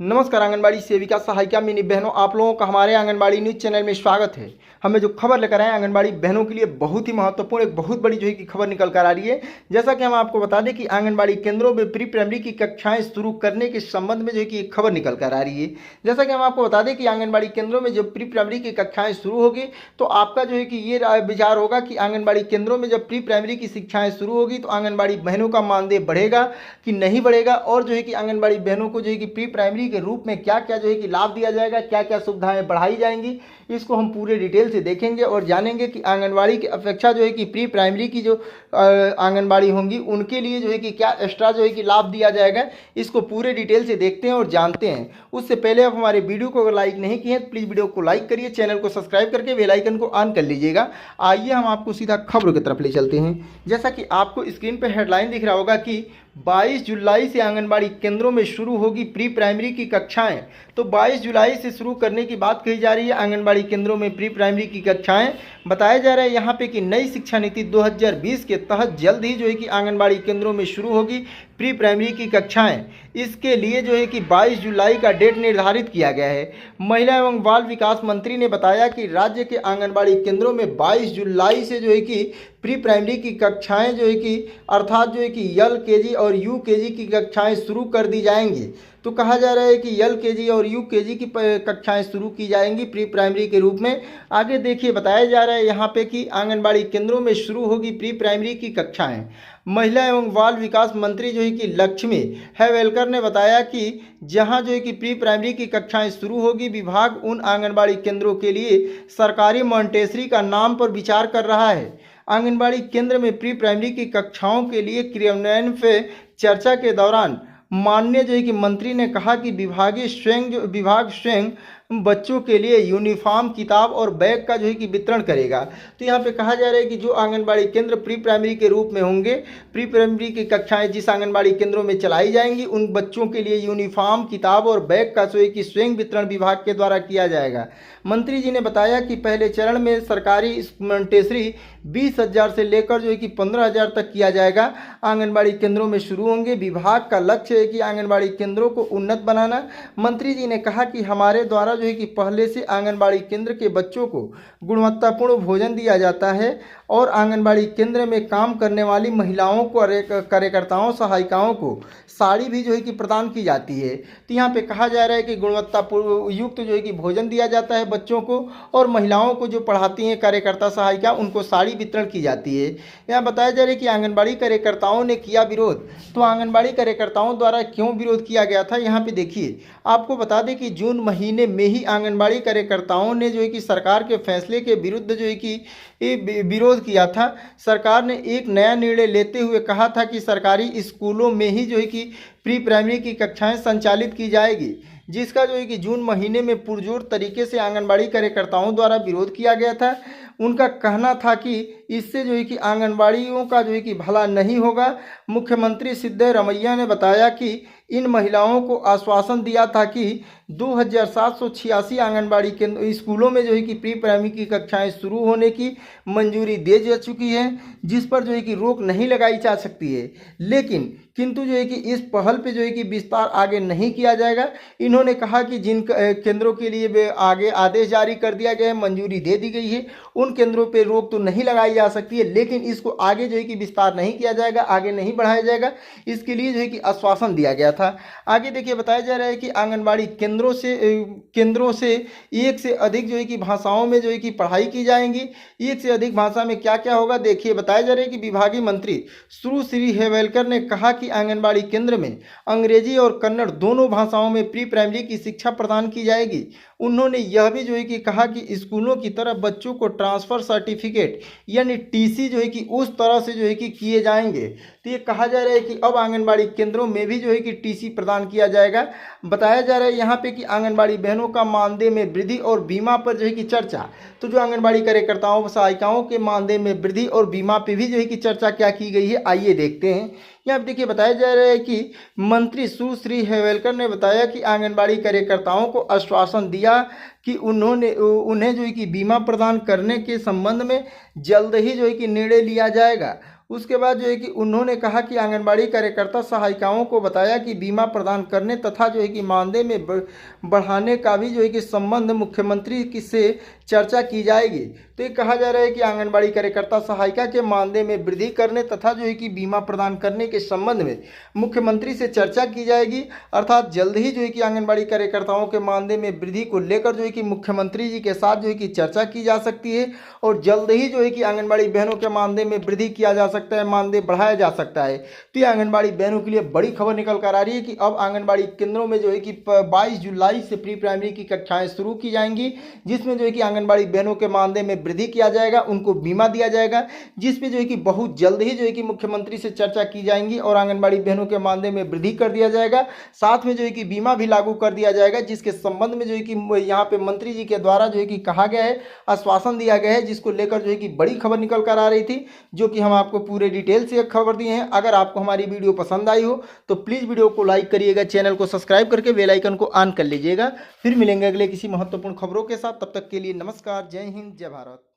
नमस्कार आंगनबाड़ी सेविका सहायिका मिनी बहनों, आप लोगों का हमारे आंगनबाड़ी न्यूज चैनल में स्वागत है। हमें जो खबर लेकर आए आंगनबाड़ी बहनों के लिए बहुत ही महत्वपूर्ण, एक बहुत बड़ी जो है कि खबर निकल कर आ रही है। जैसा कि हम आपको बता दें कि आंगनबाड़ी केंद्रों में प्री प्राइमरी की कक्षाएं शुरू करने के संबंध में जो है कि एक खबर निकल कर आ रही है। जैसा कि हम आपको बता दें कि आंगनबाड़ी केंद्रों में जब प्री प्राइमरी की कक्षाएं शुरू होगी तो आपका जो है कि ये विचार होगा कि आंगनबाड़ी केंद्रों में जब प्री प्राइमरी की शिक्षाएं शुरू होगी तो आंगनबाड़ी बहनों का मानदेय बढ़ेगा कि नहीं बढ़ेगा, और जो है कि आंगनबाड़ी बहनों को जो है कि प्री प्राइमरी के रूप में क्या क्या जो है कि लाभ दिया जाएगा, क्या क्या सुविधाएं बढ़ाई जाएंगी, इसको हम पूरे डिटेल से देखेंगे और जानेंगे कि आंगनबाड़ी की अपेक्षा जो है कि प्री प्राइमरी की जो आंगनबाड़ी होंगी उनके लिए जो है कि क्या एक्स्ट्रा जो है कि लाभ दिया जाएगा, इसको पूरे डिटेल से देखते हैं और जानते हैं। उससे पहले आप हमारे वीडियो को अगर लाइक नहीं किए तो प्लीज़ वीडियो को लाइक करिए, चैनल को सब्सक्राइब करके बेल आइकन को ऑन कर लीजिएगा। आइए हम आपको सीधा खबर की तरफ ले चलते हैं। जैसा कि आपको स्क्रीन पर हेडलाइन दिख रहा होगा कि 22 जुलाई से आंगनबाड़ी केंद्रों में शुरू होगी प्री प्राइमरी की कक्षाएं। तो 22 जुलाई से शुरू करने की बात कही जा रही है आंगनबाड़ी केंद्रों में प्री प्राइमरी की कक्षाएं। बताया जा रहा है यहाँ पे कि नई शिक्षा नीति 2020 के तहत जल्द ही जो है कि आंगनबाड़ी केंद्रों में शुरू होगी प्री प्राइमरी की कक्षाएं। इसके लिए जो है कि 22 जुलाई का डेट निर्धारित किया गया है। महिला एवं बाल विकास मंत्री ने बताया कि राज्य के आंगनबाड़ी केंद्रों में 22 जुलाई से जो है कि प्री प्राइमरी की कक्षाएं जो है कि अर्थात जो है कि LKG और UKG की कक्षाएं शुरू कर दी जाएंगी। तो कहा जा रहा है कि LKG और UKG की कक्षाएं शुरू की जाएंगी प्री प्राइमरी के रूप में। आगे देखिए, बताया जा रहा है यहाँ पे कि आंगनबाड़ी केंद्रों में शुरू होगी प्री प्राइमरी की कक्षाएं। महिला एवं बाल विकास मंत्री जो है कि लक्ष्मी हेवेलकर ने बताया कि जहां जो है कि प्री प्राइमरी की कक्षाएं शुरू होगी, विभाग उन आंगनबाड़ी केंद्रों के लिए सरकारी मॉन्टेसरी का नाम पर विचार कर रहा है। आंगनबाड़ी केंद्र में प्री प्राइमरी की कक्षाओं के लिए क्रियान्वयन पे चर्चा के दौरान माननीय जो है कि मंत्री ने कहा कि विभाग स्वयं बच्चों के लिए यूनिफॉर्म, किताब और बैग का जो है कि वितरण करेगा। तो यहाँ पे कहा जा रहा है कि जो आंगनबाड़ी केंद्र प्री प्राइमरी के रूप में होंगे, प्री प्राइमरी की कक्षाएं जिस आंगनबाड़ी केंद्रों में चलाई जाएंगी, उन बच्चों के लिए यूनिफॉर्म, किताब और बैग का जो है कि स्वयं वितरण विभाग के द्वारा किया जाएगा। मंत्री जी ने बताया कि पहले चरण में सरकारी मॉन्टेसरी 20,000 से लेकर जो है कि 15,000 तक किया जाएगा। आंगनबाड़ी केंद्रों में शुरू होंगे। विभाग का लक्ष्य है कि आंगनबाड़ी केंद्रों को उन्नत बनाना। मंत्री जी ने कहा कि हमारे द्वारा जो है कि पहले से आंगनबाड़ी केंद्र के बच्चों को गुणवत्तापूर्ण भोजन दिया जाता है और आंगनबाड़ी केंद्र में काम करने वाली महिलाओं को, कार्यकर्ताओं, सहायिकाओं को साड़ी भी जो है कि प्रदान की जाती है। तो यहाँ पे कहा जा रहा है कि गुणवत्तापूर्ण युक्त जो है कि भोजन दिया जाता है बच्चों को, और महिलाओं को जो पढ़ाती हैं कार्यकर्ता, सहायिका, उनको साड़ी वितरण की जाती है। यहाँ बताया जा रहा है कि आंगनबाड़ी कार्यकर्ताओं ने किया विरोध। तो आंगनबाड़ी कार्यकर्ताओं द्वारा क्यों विरोध किया गया था, यहाँ पे देखिए। आपको बता दें कि जून महीने में ही आंगनबाड़ी कार्यकर्ताओं ने जो है कि सरकार के फैसले के विरुद्ध जो है कि विरोध किया था। सरकार ने एक नया निर्णय लेते हुए कहा था कि सरकारी स्कूलों में ही जो है कि प्री प्राइमरी की कक्षाएं संचालित की जाएगी, जिसका जो है कि जून महीने में पुरजोर तरीके से आंगनबाड़ी कार्यकर्ताओं द्वारा विरोध किया गया था। उनका कहना था कि इससे जो है कि आंगनबाड़ियों का जो है कि भला नहीं होगा। मुख्यमंत्री सिद्धरमैया ने बताया कि इन महिलाओं को आश्वासन दिया था कि 2,786 आंगनबाड़ी केंद्र स्कूलों में जो है कि प्री प्राइमरी की कक्षाएं शुरू होने की मंजूरी दे जा चुकी है, जिस पर जो है कि रोक नहीं लगाई जा सकती है। लेकिन किंतु जो है कि इस पहल पे जो है कि विस्तार आगे नहीं किया जाएगा। इन्होंने कहा कि जिन केंद्रों के लिए आगे आदेश जारी कर दिया गया है, मंजूरी दे दी गई है, उन केंद्रों पे रोक तो नहीं लगाई जा सकती है, लेकिन इसको आगे जो है कि विस्तार नहीं किया जाएगा, आगे नहीं बढ़ाया जाएगा, इसके लिए जो है कि आश्वासन दिया गया था। आगे देखिए, बताया जा रहा है कि आंगनबाड़ी केंद्रों से एक से अधिक जो है कि भाषाओं में जो है कि पढ़ाई की जाएंगी। एक से अधिक भाषा में क्या क्या होगा, देखिए। बताया जा रहा है कि विभागीय मंत्री सुश्री हेवेलकर ने कहा कि आंगनबाड़ी केंद्र में अंग्रेजी और कन्नड़ दोनों भाषाओं में प्री प्राइमरी की शिक्षा प्रदान की जाएगी। उन्होंने यह भी जो है कि कहा कि स्कूलों की तरफ बच्चों को ट्रांसफ़र सर्टिफिकेट यानी TC जो है कि उस तरह से जो है कि किए जाएंगे। तो ये कहा जा रहा है कि अब आंगनबाड़ी केंद्रों में भी जो है कि TC प्रदान किया जाएगा। बताया जा रहा है यहाँ पे कि आंगनबाड़ी बहनों का मानदेय में वृद्धि और बीमा पर जो है कि चर्चा। तो जो आंगनबाड़ी कार्यकर्ताओं, सहायिकाओं के मानदेय में वृद्धि और बीमा पे भी जो है कि चर्चा क्या की गई है, आइए देखते हैं। यहाँ पे देखिए, बताया जा रहा है कि मंत्री सुश्री हेवेलकर ने बताया कि आंगनबाड़ी कार्यकर्ताओं को आश्वासन दिया कि उन्हें जो है कि बीमा प्रदान करने के संबंध में जल्द ही जो है कि निर्णय लिया जाएगा। उसके बाद जो है कि उन्होंने कहा कि आंगनबाड़ी कार्यकर्ता सहायिकाओं को बताया कि बीमा प्रदान करने तथा जो है कि मानदेय में बढ़ाने का भी जो है कि संबंध मुख्यमंत्री से चर्चा की जाएगी। तो ये कहा जा रहा है कि आंगनबाड़ी कार्यकर्ता सहायिका के मानदेय में वृद्धि करने तथा जो है कि बीमा प्रदान करने के संबंध में मुख्यमंत्री से चर्चा की जाएगी। अर्थात जल्द ही जो है कि आंगनबाड़ी कार्यकर्ताओं के मानदेय में वृद्धि को लेकर जो है कि मुख्यमंत्री जी के साथ जो है कि चर्चा की जा सकती है और जल्द ही जो है कि आंगनबाड़ी बहनों के मानदेय में वृद्धि किया जा सकता है, मानदेय बढ़ाया जा सकता है। तो ये आंगनबाड़ी बहनों के लिए बड़ी खबर निकल कर आ रही है कि अब आंगनबाड़ी केंद्रों में जो है कि 22 जुलाई से प्री प्राइमरी की कक्षाएं शुरू की जाएंगी, जिसमें जो है कि आंगनबाड़ी बहनों के मानदेय में वृद्धि किया जाएगा, उनको बीमा दिया जाएगा, जिस पे जो है कि बहुत जल्द ही जो है कि मुख्यमंत्री से चर्चा की जाएंगी और आंगनबाड़ी बहनों के मानदेय में वृद्धि कर दिया जाएगा। साथ में जो है कि बीमा भी लागू कर दिया जाएगा, जिसके संबंध में जो है कि यहाँ पे मंत्री जी के द्वारा जो है कि कहा गया है, आश्वासन दिया गया है, जिसको लेकर जो है कि बड़ी खबर निकल कर आ रही थी, जो कि हम आपको पूरे डिटेल से खबर दिए हैं। अगर आपको हमारी वीडियो पसंद आई हो तो प्लीज़ वीडियो को लाइक करिएगा, चैनल को सब्सक्राइब करके बेल आइकन को ऑन कर लीजिएगा। फिर मिलेंगे अगले किसी महत्वपूर्ण खबरों के साथ, तब तक के लिए नमस्कार, जय हिंद, जय भारत।